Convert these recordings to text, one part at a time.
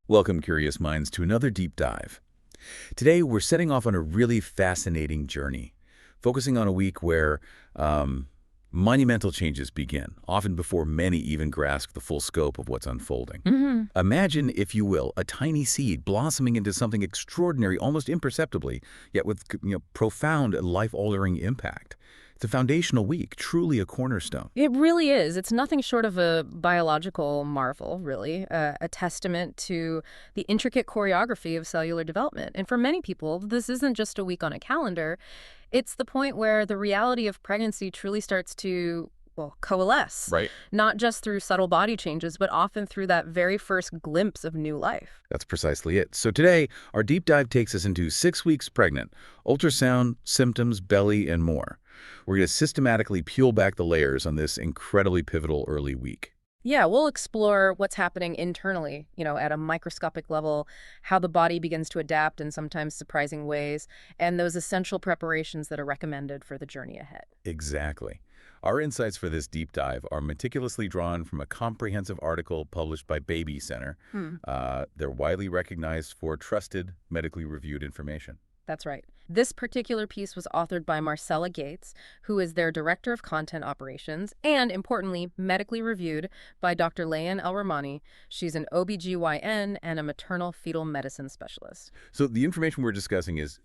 Welcome, curious minds, to another deep dive. Today, we're setting off on a really fascinating journey, focusing on a week where monumental changes begin, often before many even grasp the full scope of what's unfolding. Imagine, if you will, a tiny seed blossoming into something extraordinary almost imperceptibly, yet with profound and life-altering impact. It's a foundational week, truly a cornerstone. It really is. It's nothing short of a biological marvel, really, a testament to the intricate choreography of cellular development. And for many people, this isn't just a week on a calendar. It's the point where the reality of pregnancy truly starts to, well, coalesce. Right. Not just through subtle body changes, but often through that very first glimpse of new life. That's precisely it. So today, our deep dive takes us into 6 weeks pregnant, ultrasound, symptoms, belly, and more. We're going to systematically peel back the layers on this incredibly pivotal early week. Yeah, we'll explore what's happening internally, at a microscopic level, how the body begins to adapt in sometimes surprising ways, and those essential preparations that are recommended for the journey ahead. Exactly. Our insights for this deep dive are meticulously drawn from a comprehensive article published by BabyCenter. They're widely recognized for trusted, medically reviewed information. That's right. This particular piece was authored by Marcella Gates, who is their Director of Content Operations, and, importantly, medically reviewed by Dr. Layan El-Rahmani. She's an OBGYN and a maternal fetal medicine specialist. So the information we're discussing is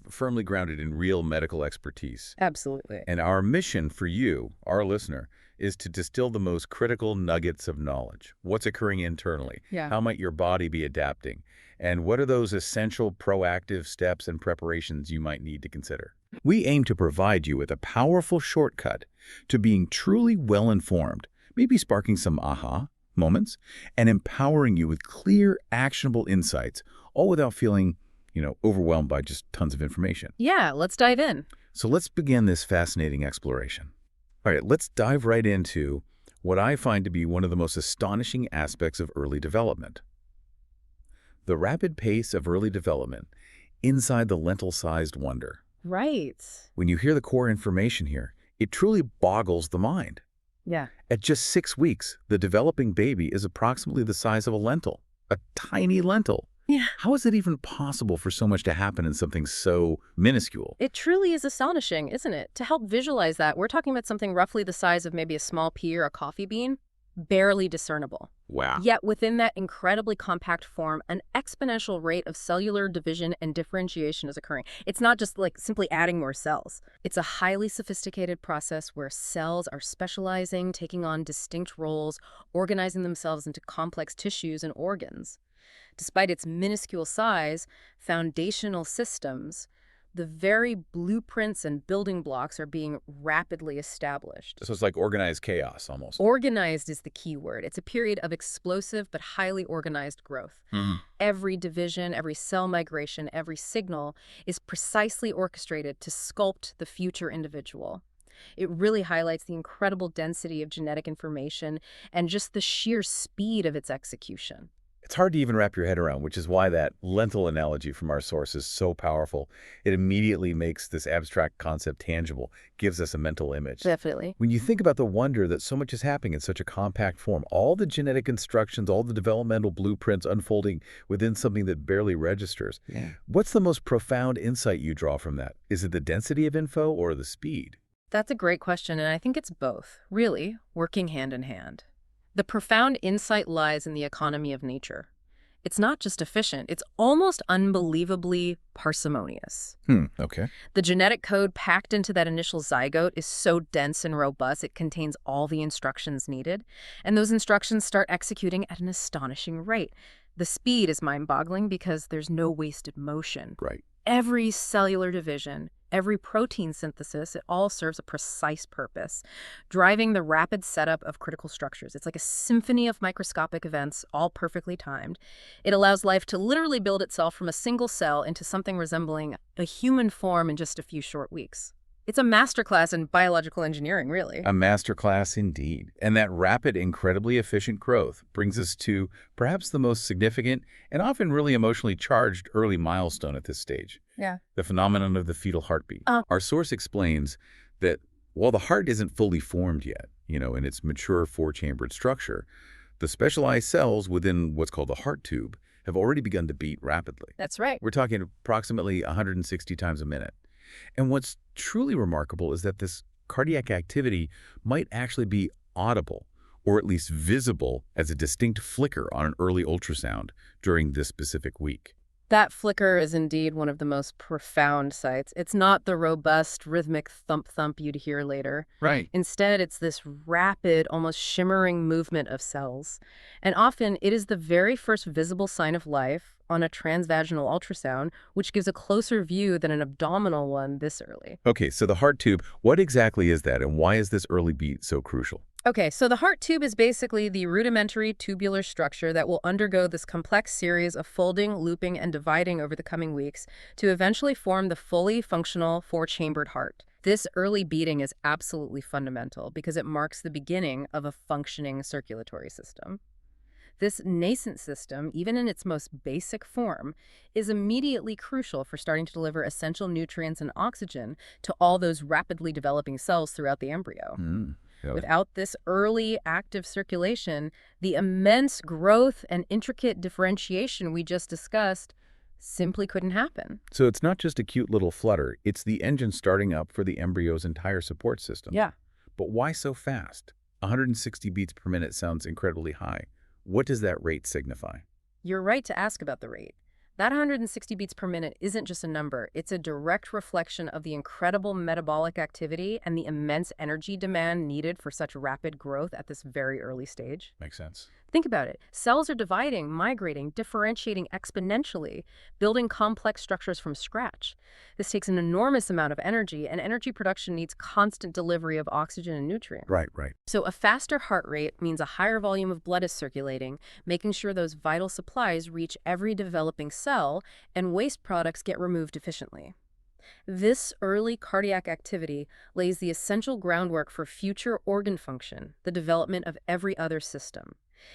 firmly grounded in real medical expertise. Absolutely. And our mission for you, our listener, is to distill the most critical nuggets of knowledge. What's occurring internally? Yeah. How might your body be adapting? And what are those essential proactive steps and preparations you might need to consider? We aim to provide you with a powerful shortcut to being truly well-informed, maybe sparking some aha moments, and empowering you with clear, actionable insights, all without feeling, overwhelmed by just tons of information. Yeah, let's dive in. So let's begin this fascinating exploration. All right, let's dive right into what I find to be one of the most astonishing aspects of early development. The rapid pace of early development inside the lentil-sized wonder. Right. When you hear the core information here, it truly boggles the mind. Yeah. At just 6 weeks, the developing baby is approximately the size of a lentil, a tiny lentil. Yeah. How is it even possible for so much to happen in something so minuscule? It truly is astonishing, isn't it? To help visualize that, we're talking about something roughly the size of maybe a small pea or a coffee bean, barely discernible. Wow. Yet within that incredibly compact form, an exponential rate of cellular division and differentiation is occurring. It's not just like simply adding more cells. It's a highly sophisticated process where cells are specializing, taking on distinct roles, organizing themselves into complex tissues and organs. Despite its minuscule size, foundational systems, the very blueprints and building blocks are being rapidly established. So it's like organized chaos almost. Organized is the key word. It's a period of explosive but highly organized growth. Every division, every cell migration, every signal is precisely orchestrated to sculpt the future individual. It really highlights the incredible density of genetic information and just the sheer speed of its execution. It's hard to even wrap your head around, which is why that lentil analogy from our source is so powerful. It immediately makes this abstract concept tangible, gives us a mental image. Definitely. When you think about the wonder that so much is happening in such a compact form, all the genetic instructions, all the developmental blueprints unfolding within something that barely registers. What's the most profound insight you draw from that? Is it the density of info or the speed? That's a great question, and I think it's both, really, working hand in hand. The profound insight lies in the economy of nature. It's not just efficient, it's almost unbelievably parsimonious. Okay. The genetic code packed into that initial zygote is so dense and robust, it contains all the instructions needed, and those instructions start executing at an astonishing rate. The speed is mind-boggling because there's no wasted motion. Right. Every cellular division, every protein synthesis, it all serves a precise purpose, driving the rapid setup of critical structures. It's like a symphony of microscopic events, all perfectly timed. It allows life to literally build itself from a single cell into something resembling a human form in just a few short weeks. It's a masterclass in biological engineering, really. A masterclass indeed. And that rapid, incredibly efficient growth brings us to perhaps the most significant and often really emotionally charged early milestone at this stage. Yeah. The phenomenon of the fetal heartbeat. Our source explains that while the heart isn't fully formed yet, in its mature 4-chambered structure, the specialized cells within what's called the heart tube have already begun to beat rapidly. That's right. We're talking approximately 160 times a minute. And what's truly remarkable is that this cardiac activity might actually be audible, or at least visible as a distinct flicker on an early ultrasound during this specific week. That flicker is indeed one of the most profound sights. It's not the robust, rhythmic thump-thump you'd hear later. Right. Instead, it's this rapid, almost shimmering movement of cells. And often, it is the very first visible sign of life on a transvaginal ultrasound, which gives a closer view than an abdominal one this early. Okay, so the heart tube, what exactly is that, and why is this early beat so crucial? Okay, so the heart tube is basically the rudimentary tubular structure that will undergo this complex series of folding, looping, and dividing over the coming weeks to eventually form the fully functional four-chambered heart. This early beating is absolutely fundamental because it marks the beginning of a functioning circulatory system. This nascent system, even in its most basic form, is immediately crucial for starting to deliver essential nutrients and oxygen to all those rapidly developing cells throughout the embryo. Got it. Without this early active circulation, the immense growth and intricate differentiation we just discussed simply couldn't happen. So it's not just a cute little flutter, it's the engine starting up for the embryo's entire support system. Yeah. But why so fast? 160 beats per minute sounds incredibly high. What does that rate signify? You're right to ask about the rate. That 160 beats per minute isn't just a number. It's a direct reflection of the incredible metabolic activity and the immense energy demand needed for such rapid growth at this very early stage. Makes sense. Think about it. Cells are dividing, migrating, differentiating exponentially, building complex structures from scratch. This takes an enormous amount of energy, and energy production needs constant delivery of oxygen and nutrients. Right. So a faster heart rate means a higher volume of blood is circulating, making sure those vital supplies reach every developing cell and waste products get removed efficiently. This early cardiac activity lays the essential groundwork for future organ function, the development of every other system.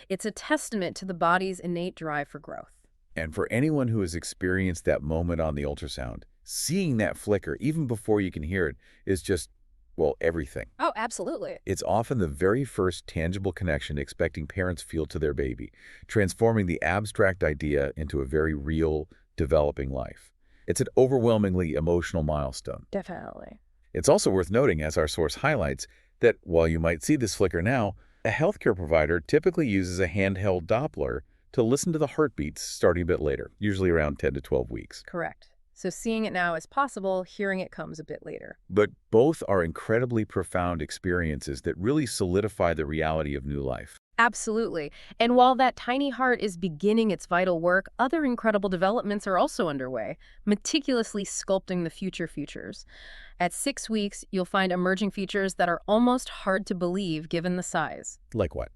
It's a testament to the body's innate drive for growth. And for anyone who has experienced that moment on the ultrasound, seeing that flicker, even before you can hear it, is just, well, everything. Oh, absolutely. It's often the very first tangible connection expecting parents feel to their baby, transforming the abstract idea into a very real, developing life. It's an overwhelmingly emotional milestone. Definitely. It's also worth noting, as our source highlights, that while you might see this flicker now, a healthcare provider typically uses a handheld Doppler to listen to the heartbeats starting a bit later, usually around 10 to 12 weeks. Correct. So seeing it now is possible, hearing it comes a bit later. But both are incredibly profound experiences that really solidify the reality of new life. Absolutely. And while that tiny heart is beginning its vital work, other incredible developments are also underway, meticulously sculpting the future futures. At 6 weeks, you'll find emerging features that are almost hard to believe given the size. Like what?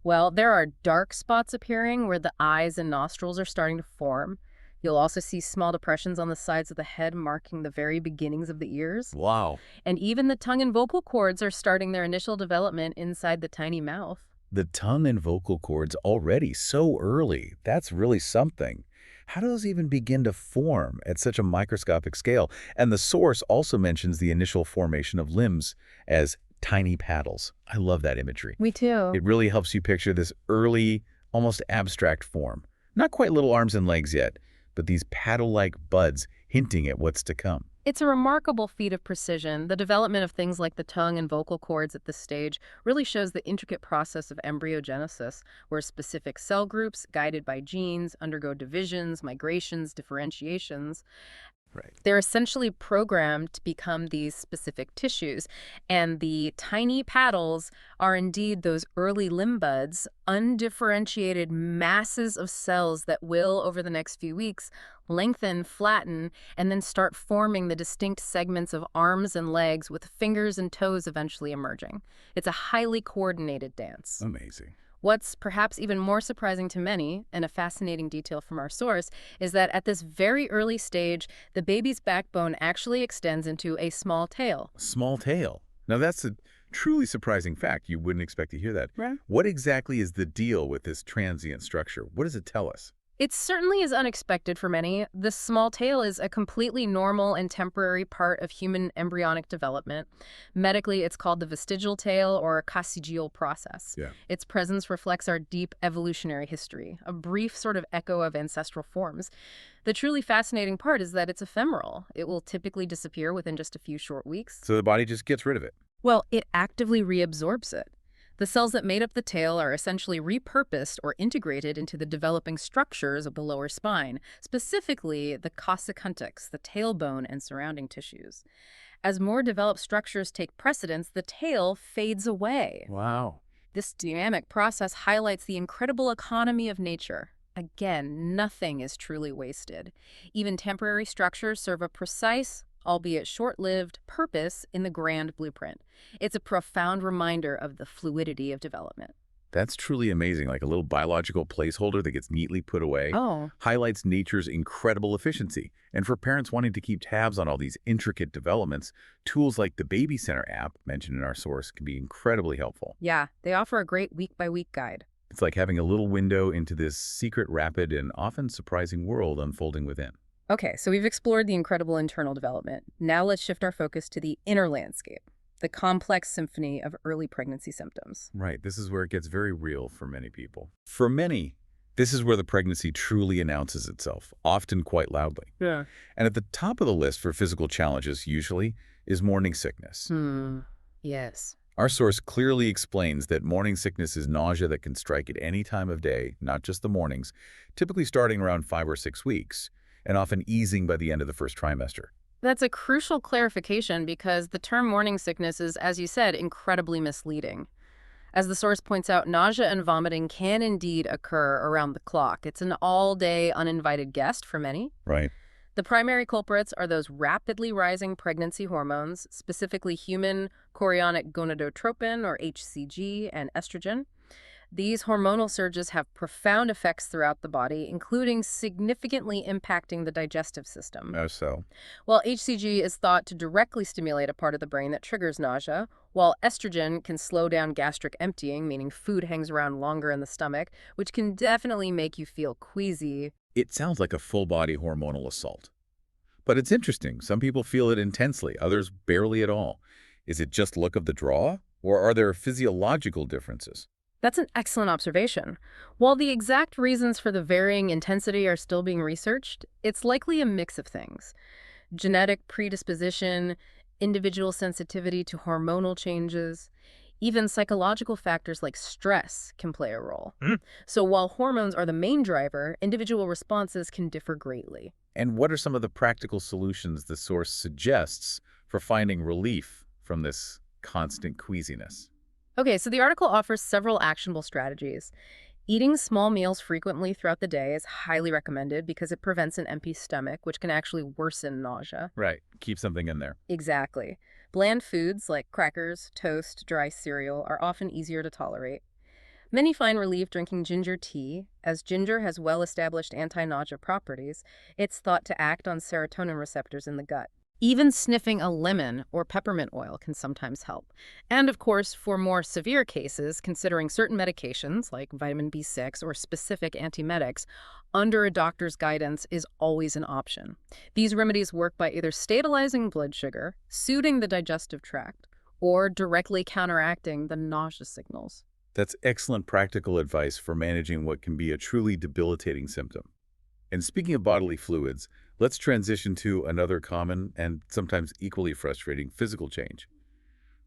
Well, there are dark spots appearing where the eyes and nostrils are starting to form. You'll also see small depressions on the sides of the head marking the very beginnings of the ears. Wow. And even the tongue and vocal cords are starting their initial development inside the tiny mouth. The tongue and vocal cords already so early. That's really something. How do those even begin to form at such a microscopic scale? And the source also mentions the initial formation of limbs as tiny paddles. I love that imagery. Me too. It really helps you picture this early, almost abstract form. Not quite little arms and legs yet, but these paddle-like buds hinting at what's to come. It's a remarkable feat of precision. The development of things like the tongue and vocal cords at this stage really shows the intricate process of embryogenesis, where specific cell groups, guided by genes, undergo divisions, migrations, differentiations. Right. They're essentially programmed to become these specific tissues, and the tiny paddles are indeed those early limb buds, undifferentiated masses of cells that will, over the next few weeks, lengthen, flatten, and then start forming the distinct segments of arms and legs with fingers and toes eventually emerging. It's a highly coordinated dance. Amazing. What's perhaps even more surprising to many, and a fascinating detail from our source, is that at this very early stage, the baby's backbone actually extends into a small tail. Small tail. Now that's a truly surprising fact. You wouldn't expect to hear that. Right. What exactly is the deal with this transient structure? What does it tell us? It certainly is unexpected for many. This small tail is a completely normal and temporary part of human embryonic development. Medically, it's called the vestigial tail or coccygeal process. Yeah. Its presence reflects our deep evolutionary history, a brief sort of echo of ancestral forms. The truly fascinating part is that it's ephemeral. It will typically disappear within just a few short weeks. So the body just gets rid of it. Well, it actively reabsorbs it. The cells that made up the tail are essentially repurposed or integrated into the developing structures of the lower spine, specifically the coccycondyx, the tailbone, and surrounding tissues. As more developed structures take precedence, the tail fades away. Wow. This dynamic process highlights the incredible economy of nature. Again, nothing is truly wasted. Even temporary structures serve a precise, albeit short-lived, purpose in the grand blueprint. It's a profound reminder of the fluidity of development. That's truly amazing, like a little biological placeholder that gets neatly put away. Oh, Highlights nature's incredible efficiency. And for parents wanting to keep tabs on all these intricate developments, tools like the BabyCenter app, mentioned in our source, can be incredibly helpful. yeah, they offer a great week-by-week guide. It's like having a little window into this secret, rapid, and often surprising world unfolding within. Okay, so we've explored the incredible internal development. Now let's shift our focus to the inner landscape, the complex symphony of early pregnancy symptoms. Right, this is where it gets very real for many people. For many, this is where the pregnancy truly announces itself, often quite loudly. Yeah. And at the top of the list for physical challenges, usually, is morning sickness. Yes. Our source clearly explains that morning sickness is nausea that can strike at any time of day, not just the mornings, typically starting around 5 or 6 weeks, and often easing by the end of the first trimester. That's a crucial clarification because the term morning sickness is, as you said, incredibly misleading. As the source points out, nausea and vomiting can indeed occur around the clock. It's an all-day uninvited guest for many. Right. The primary culprits are those rapidly rising pregnancy hormones, specifically human chorionic gonadotropin, or HCG, and estrogen. These hormonal surges have profound effects throughout the body, including significantly impacting the digestive system. So. While HCG is thought to directly stimulate a part of the brain that triggers nausea, while estrogen can slow down gastric emptying, meaning food hangs around longer in the stomach, which can definitely make you feel queasy. It sounds like a full-body hormonal assault. But it's interesting. Some people feel it intensely, others barely at all. Is it just luck of the draw, or are there physiological differences? That's an excellent observation. While the exact reasons for the varying intensity are still being researched, it's likely a mix of things. Genetic predisposition, individual sensitivity to hormonal changes, even psychological factors like stress can play a role. So while hormones are the main driver, individual responses can differ greatly. And what are some of the practical solutions the source suggests for finding relief from this constant queasiness? Okay, so the article offers several actionable strategies. Eating small meals frequently throughout the day is highly recommended because it prevents an empty stomach, which can actually worsen nausea. Right. Keep something in there. Exactly. Bland foods like crackers, toast, dry cereal are often easier to tolerate. Many find relief drinking ginger tea. As ginger has well-established anti-nausea properties, it's thought to act on serotonin receptors in the gut. Even sniffing a lemon or peppermint oil can sometimes help. And of course, for more severe cases, considering certain medications like vitamin B6 or specific antiemetics under a doctor's guidance is always an option. These remedies work by either stabilizing blood sugar, soothing the digestive tract, or directly counteracting the nausea signals. That's excellent practical advice for managing what can be a truly debilitating symptom. And speaking of bodily fluids, let's transition to another common and sometimes equally frustrating physical change,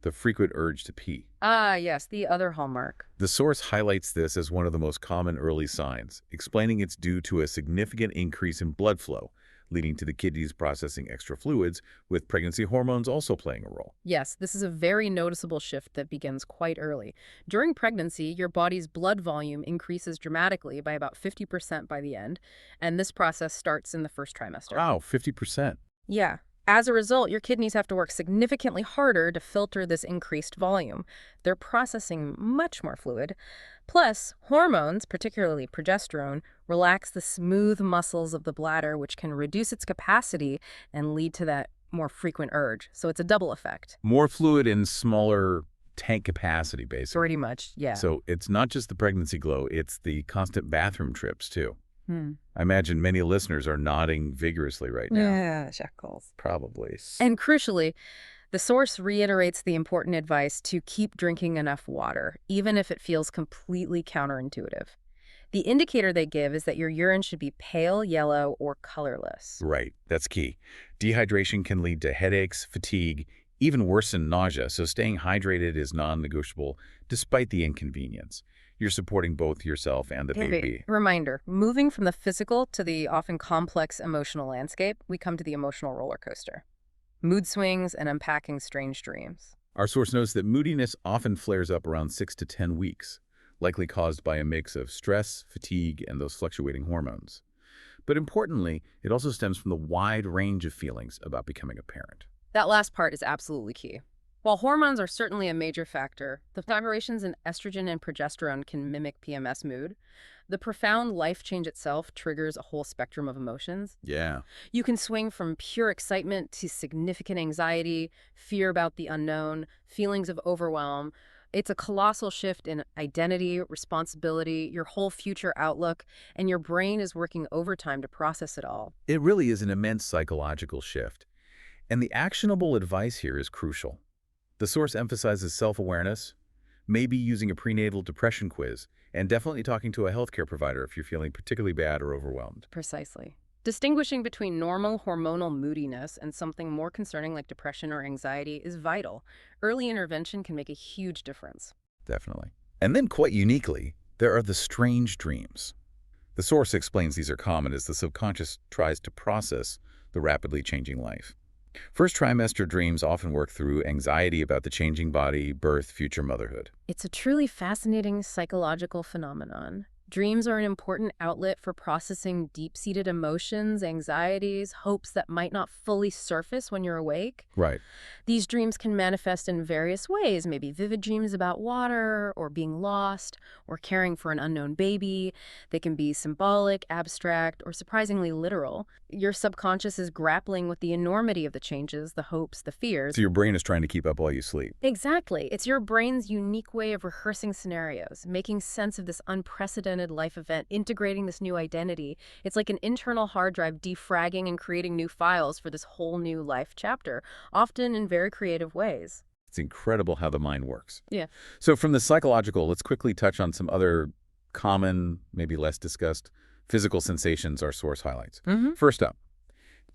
the frequent urge to pee. Ah, yes, the other hallmark. The source highlights this as one of the most common early signs, explaining it's due to a significant increase in blood flow, leading to the kidneys processing extra fluids, with pregnancy hormones also playing a role. Yes, this is a very noticeable shift that begins quite early. During pregnancy, your body's blood volume increases dramatically by about 50% by the end, and this process starts in the first trimester. Wow, 50%. Yeah. As a result, your kidneys have to work significantly harder to filter this increased volume. They're processing much more fluid. Plus, hormones, particularly progesterone, relax the smooth muscles of the bladder, which can reduce its capacity and lead to that more frequent urge. So it's a double effect. More fluid in smaller tank capacity, basically. Pretty much, yeah. So it's not just the pregnancy glow, it's the constant bathroom trips, too. Hmm. I imagine many listeners are nodding vigorously right now. Yeah, shackles. Probably. And crucially, the source reiterates the important advice to keep drinking enough water, even if it feels completely counterintuitive. The indicator they give is that your urine should be pale yellow or colorless. Right, that's key. Dehydration can lead to headaches, fatigue, even worsen nausea, so staying hydrated is non-negotiable despite the inconvenience. You're supporting both yourself and the baby. Reminder, moving from the physical to the often complex emotional landscape, we come to the emotional roller coaster. Mood swings and unpacking strange dreams. Our source notes that moodiness often flares up around 6 to 10 weeks, likely caused by a mix of stress, fatigue, and those fluctuating hormones. But importantly, it also stems from the wide range of feelings about becoming a parent. That last part is absolutely key. While hormones are certainly a major factor, the vibrations in estrogen and progesterone can mimic PMS mood. The profound life change itself triggers a whole spectrum of emotions. Yeah. You can swing from pure excitement to significant anxiety, fear about the unknown, feelings of overwhelm. It's a colossal shift in identity, responsibility, your whole future outlook, and your brain is working overtime to process it all. It really is an immense psychological shift. And the actionable advice here is crucial. The source emphasizes self-awareness, maybe using a prenatal depression quiz, and definitely talking to a healthcare provider if you're feeling particularly bad or overwhelmed. Precisely. Distinguishing between normal hormonal moodiness and something more concerning like depression or anxiety is vital. Early intervention can make a huge difference. Definitely. And then quite uniquely, there are the strange dreams. The source explains these are common as the subconscious tries to process the rapidly changing life. First trimester dreams often work through anxiety about the changing body, birth, future motherhood. It's a truly fascinating psychological phenomenon. Dreams are an important outlet for processing deep-seated emotions, anxieties, hopes that might not fully surface when you're awake. Right. These dreams can manifest in various ways, maybe vivid dreams about water, or being lost, or caring for an unknown baby. They can be symbolic, abstract, or surprisingly literal. Your subconscious is grappling with the enormity of the changes, the hopes, the fears. So your brain is trying to keep up while you sleep. Exactly. It's your brain's unique way of rehearsing scenarios, making sense of this unprecedented life event, integrating this new identity. It's like an internal hard drive defragging and creating new files for this whole new life chapter, often in very creative ways. It's incredible how the mind works. Yeah. So from the psychological, let's quickly touch on some other common, maybe less discussed, physical sensations our source highlights. First up,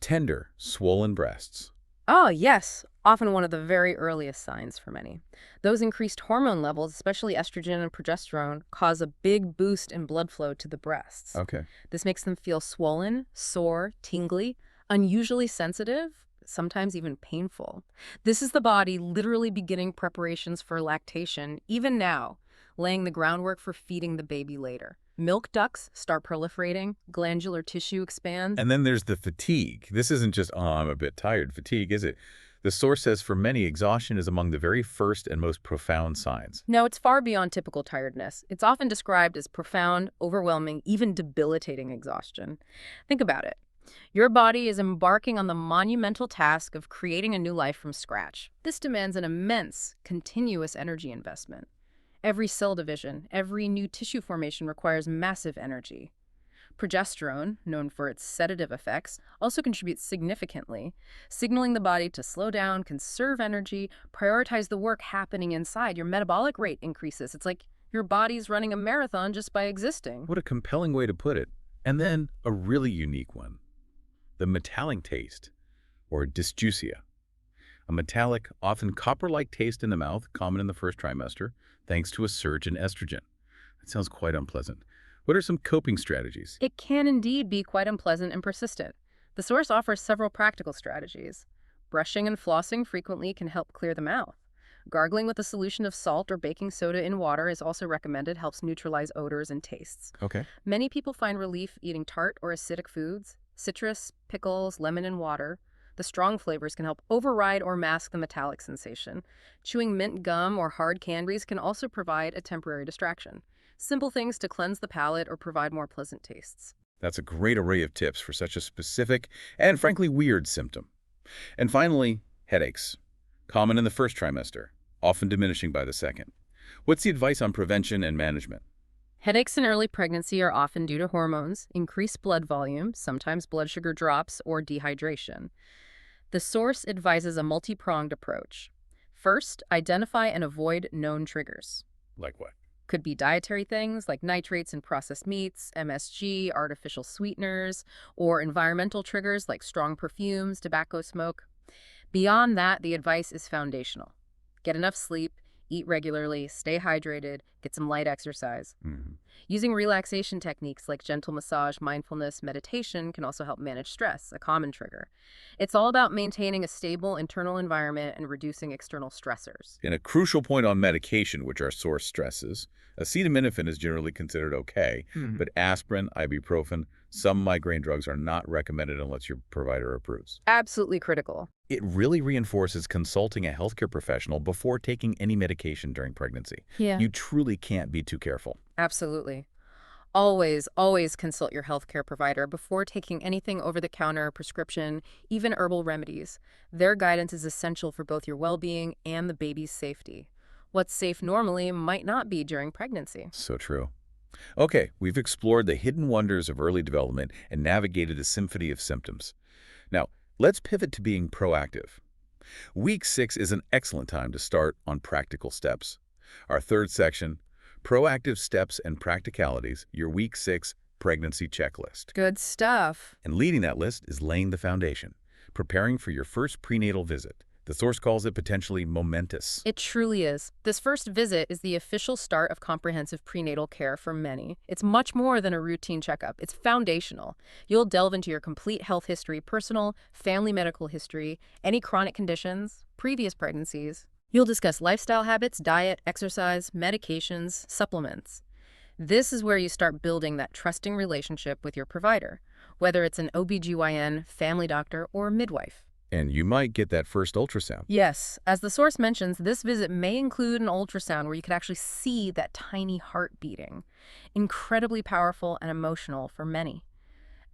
tender, swollen breasts. Oh, yes. Often one of the very earliest signs for many. Those increased hormone levels, especially estrogen and progesterone, cause a big boost in blood flow to the breasts. Okay. This makes them feel swollen, sore, tingly, unusually sensitive, sometimes even painful. This is the body literally beginning preparations for lactation, even now, laying the groundwork for feeding the baby later. Milk ducts start proliferating, glandular tissue expands. And then there's the fatigue. This isn't just, oh, I'm a bit tired fatigue, is it? The source says for many, exhaustion is among the very first and most profound signs. No, it's far beyond typical tiredness. It's often described as profound, overwhelming, even debilitating exhaustion. Think about it. Your body is embarking on the monumental task of creating a new life from scratch. This demands an immense, continuous energy investment. Every cell division, every new tissue formation requires massive energy. Progesterone, known for its sedative effects, also contributes significantly, signaling the body to slow down, conserve energy, prioritize the work happening inside. Your metabolic rate increases. It's like your body's running a marathon just by existing. What a compelling way to put it. And then a really unique one. The metallic taste, or dysgeusia. A metallic, often copper-like taste in the mouth, common in the first trimester, thanks to a surge in estrogen. That sounds quite unpleasant. What are some coping strategies? It can indeed be quite unpleasant and persistent. The source offers several practical strategies. Brushing and flossing frequently can help clear the mouth. Gargling with a solution of salt or baking soda in water is also recommended, helps neutralize odors and tastes. Okay. Many people find relief eating tart or acidic foods, citrus, pickles, lemon, and water. The strong flavors can help override or mask the metallic sensation. Chewing mint gum or hard candies can also provide a temporary distraction. Simple things to cleanse the palate or provide more pleasant tastes. That's a great array of tips for such a specific and frankly weird symptom. And finally, headaches. Common in the first trimester, often diminishing by the second. What's the advice on prevention and management? Headaches in early pregnancy are often due to hormones, increased blood volume, sometimes blood sugar drops, or dehydration. The source advises a multi-pronged approach. First, identify and avoid known triggers. Like what? Could be dietary things like nitrates in processed meats, MSG, artificial sweeteners, or environmental triggers like strong perfumes, tobacco smoke. Beyond that, the advice is foundational. Get enough sleep, eat regularly, stay hydrated, get some light exercise. Mhm. Using relaxation techniques like gentle massage, mindfulness, meditation can also help manage stress, a common trigger. It's all about maintaining a stable internal environment and reducing external stressors. And a crucial point on medication, which our source stresses, acetaminophen is generally considered okay, but aspirin, ibuprofen, some migraine drugs are not recommended unless your provider approves. Absolutely critical. It really reinforces consulting a healthcare professional before taking any medication during pregnancy. Yeah. You truly can't be too careful. Absolutely. Always consult your healthcare provider before taking anything over-the-counter, prescription, even herbal remedies. Their guidance is essential for both your well-being and the baby's safety. What's safe normally might not be during pregnancy. So true. Okay, we've explored the hidden wonders of early development and navigated a symphony of symptoms. Now, let's pivot to being proactive. Week 6 is an excellent time to start on practical steps. Our third section, Proactive Steps and Practicalities, your Week 6 pregnancy checklist. Good stuff. And leading that list is laying the foundation, preparing for your first prenatal visit. The source calls it potentially momentous. It truly is. This first visit is the official start of comprehensive prenatal care for many. It's much more than a routine checkup. It's foundational. You'll delve into your complete health history, personal, family medical history, any chronic conditions, previous pregnancies. You'll discuss lifestyle habits, diet, exercise, medications, supplements. This is where you start building that trusting relationship with your provider, whether it's an OBGYN, family doctor, or midwife. And you might get that first ultrasound. Yes, as the source mentions, this visit may include an ultrasound where you could actually see that tiny heart beating. Incredibly powerful and emotional for many.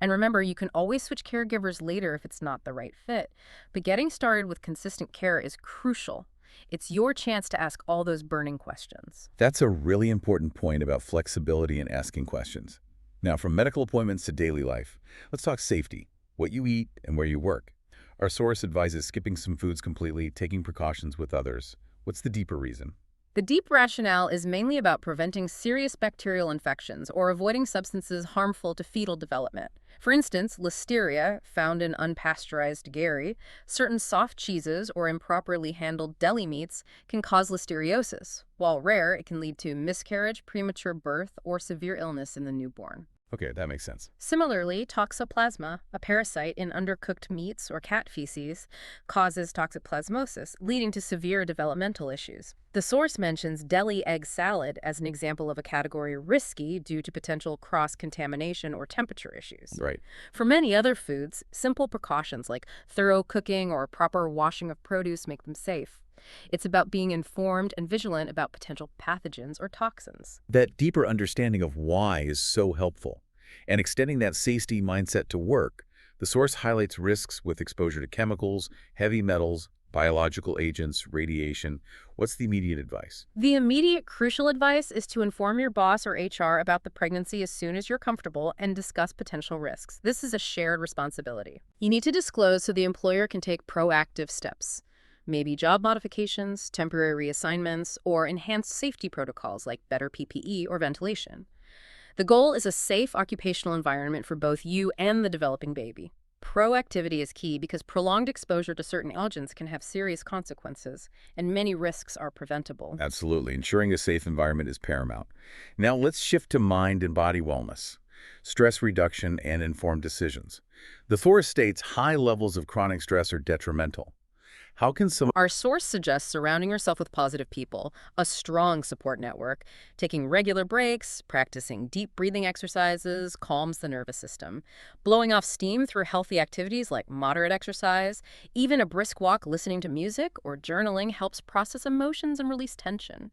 And remember, you can always switch caregivers later if it's not the right fit. But getting started with consistent care is crucial. It's your chance to ask all those burning questions. That's a really important point about flexibility and asking questions. Now, from medical appointments to daily life, let's talk safety, what you eat and where you work. Our source advises skipping some foods completely, taking precautions with others. What's the deeper reason? The deep rationale is mainly about preventing serious bacterial infections or avoiding substances harmful to fetal development. For instance, listeria, found in unpasteurized dairy, certain soft cheeses, or improperly handled deli meats can cause listeriosis. While rare, it can lead to miscarriage, premature birth, or severe illness in the newborn. Okay, that makes sense. Similarly, toxoplasma, a parasite in undercooked meats or cat feces, causes toxoplasmosis, leading to severe developmental issues. The source mentions deli egg salad as an example of a category risky due to potential cross-contamination or temperature issues. Right. For many other foods, simple precautions like thorough cooking or proper washing of produce make them safe. It's about being informed and vigilant about potential pathogens or toxins. That deeper understanding of why is so helpful. And extending that safety mindset to work, the source highlights risks with exposure to chemicals, heavy metals, biological agents, radiation. What's the immediate advice? The immediate crucial advice is to inform your boss or HR about the pregnancy as soon as you're comfortable and discuss potential risks. This is a shared responsibility. You need to disclose so the employer can take proactive steps. Maybe job modifications, temporary reassignments, or enhanced safety protocols like better PPE or ventilation. The goal is a safe occupational environment for both you and the developing baby. Proactivity is key because prolonged exposure to certain allergens can have serious consequences, and many risks are preventable. Absolutely. Ensuring a safe environment is paramount. Now let's shift to mind and body wellness, stress reduction, and informed decisions. The source states high levels of chronic stress are detrimental. How can Our source suggests surrounding yourself with positive people, a strong support network. Taking regular breaks, practicing deep breathing exercises calms the nervous system. Blowing off steam through healthy activities like moderate exercise, even a brisk walk listening to music or journaling helps process emotions and release tension.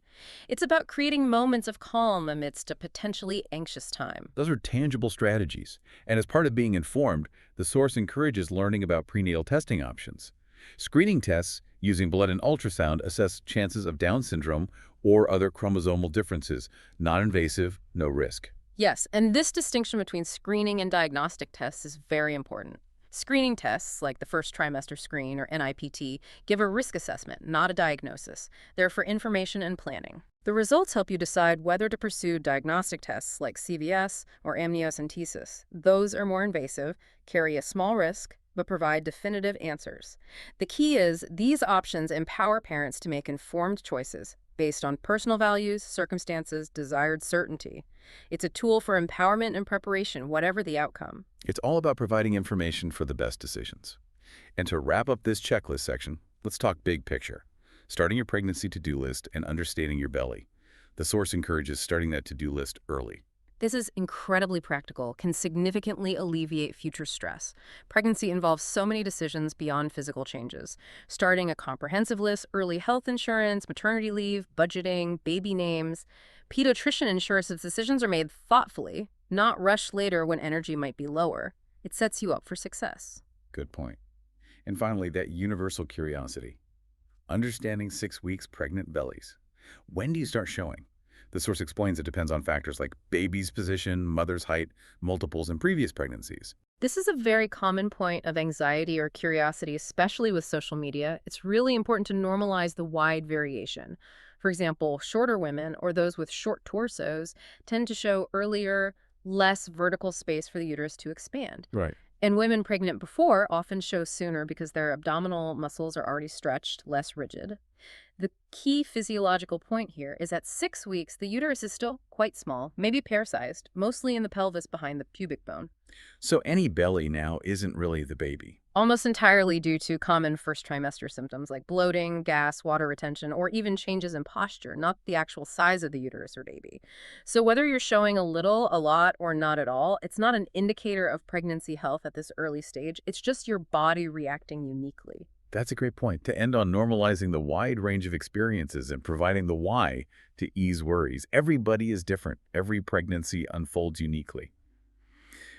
It's about creating moments of calm amidst a potentially anxious time. Those are tangible strategies. And as part of being informed, the source encourages learning about prenatal testing options. Screening tests using blood and ultrasound assess chances of Down syndrome or other chromosomal differences. Non-invasive, no risk. Yes, and this distinction between screening and diagnostic tests is very important. Screening tests, like the first trimester screen or NIPT, give a risk assessment, not a diagnosis. They're for information and planning. The results help you decide whether to pursue diagnostic tests like CVS or amniocentesis. Those are more invasive, carry a small risk, but provide definitive answers. The key is these options empower parents to make informed choices based on personal values, circumstances, desired certainty. It's a tool for empowerment and preparation, whatever the outcome. It's all about providing information for the best decisions. And to wrap up this checklist section, let's talk big picture. Starting your pregnancy to-do list and understanding your belly. The source encourages starting that to-do list early. This is incredibly practical, can significantly alleviate future stress. Pregnancy involves so many decisions beyond physical changes. Starting a comprehensive list, early health insurance, maternity leave, budgeting, baby names. Pediatrician ensures that decisions are made thoughtfully, not rushed later when energy might be lower. It sets you up for success. Good point. And finally, that universal curiosity. Understanding 6 weeks pregnant bellies. When do you start showing? The source explains it depends on factors like baby's position, mother's height, multiples in previous pregnancies. This is a very common point of anxiety or curiosity, especially with social media. It's really important to normalize the wide variation. For example, shorter women or those with short torsos tend to show earlier, less vertical space for the uterus to expand. Right. And women pregnant before often show sooner because their abdominal muscles are already stretched, less rigid. The key physiological point here is at 6 weeks, the uterus is still quite small, maybe pear-sized, mostly in the pelvis behind the pubic bone. So any belly now isn't really the baby. Almost entirely due to common first trimester symptoms like bloating, gas, water retention, or even changes in posture, not the actual size of the uterus or baby. So whether you're showing a little, a lot, or not at all, it's not an indicator of pregnancy health at this early stage. It's just your body reacting uniquely. That's a great point. To end on normalizing the wide range of experiences and providing the why to ease worries. Everybody is different. Every pregnancy unfolds uniquely.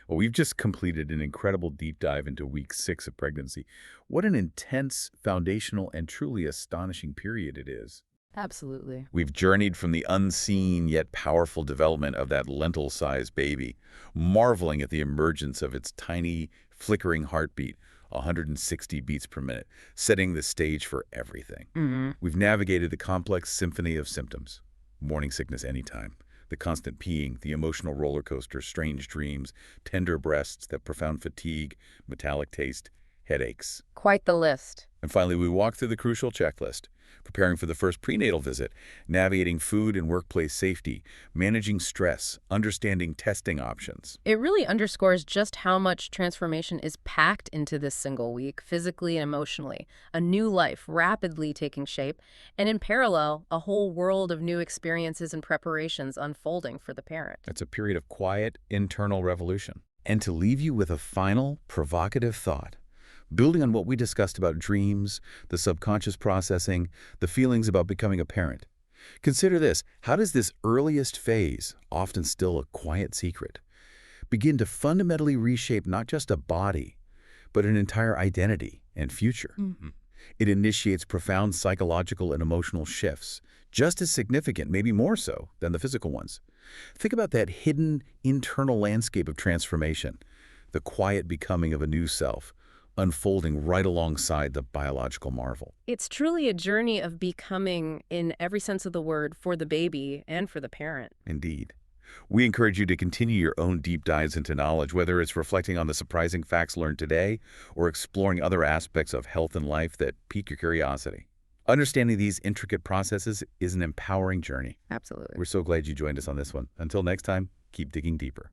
Well, we've just completed an incredible deep dive into week 6 of pregnancy. What an intense, foundational, and truly astonishing period it is. Absolutely. We've journeyed from the unseen yet powerful development of that lentil-sized baby, marveling at the emergence of its tiny, flickering heartbeat, 160 beats per minute, setting the stage for everything. We've navigated the complex symphony of symptoms. Morning sickness anytime. The constant peeing, the emotional roller coaster, strange dreams, tender breasts, that profound fatigue, metallic taste, headaches. Quite the list. And finally, we walk through the crucial checklist, preparing for the first prenatal visit, navigating food and workplace safety, managing stress, understanding testing options. It really underscores just how much transformation is packed into this single week, physically and emotionally. A new life rapidly taking shape, and in parallel, a whole world of new experiences and preparations unfolding for the parent. It's a period of quiet, internal revolution. And to leave you with a final, provocative thought, building on what we discussed about dreams, the subconscious processing, the feelings about becoming a parent. Consider this: how does this earliest phase, often still a quiet secret, begin to fundamentally reshape not just a body, but an entire identity and future? It initiates profound psychological and emotional shifts, just as significant, maybe more so, than the physical ones. Think about that hidden internal landscape of transformation, the quiet becoming of a new self, unfolding right alongside the biological marvel. It's truly a journey of becoming, in every sense of the word, for the baby and for the parent. Indeed. We encourage you to continue your own deep dives into knowledge, whether it's reflecting on the surprising facts learned today or exploring other aspects of health and life that pique your curiosity. Understanding these intricate processes is an empowering journey. Absolutely. We're so glad you joined us on this one. Until next time, keep digging deeper.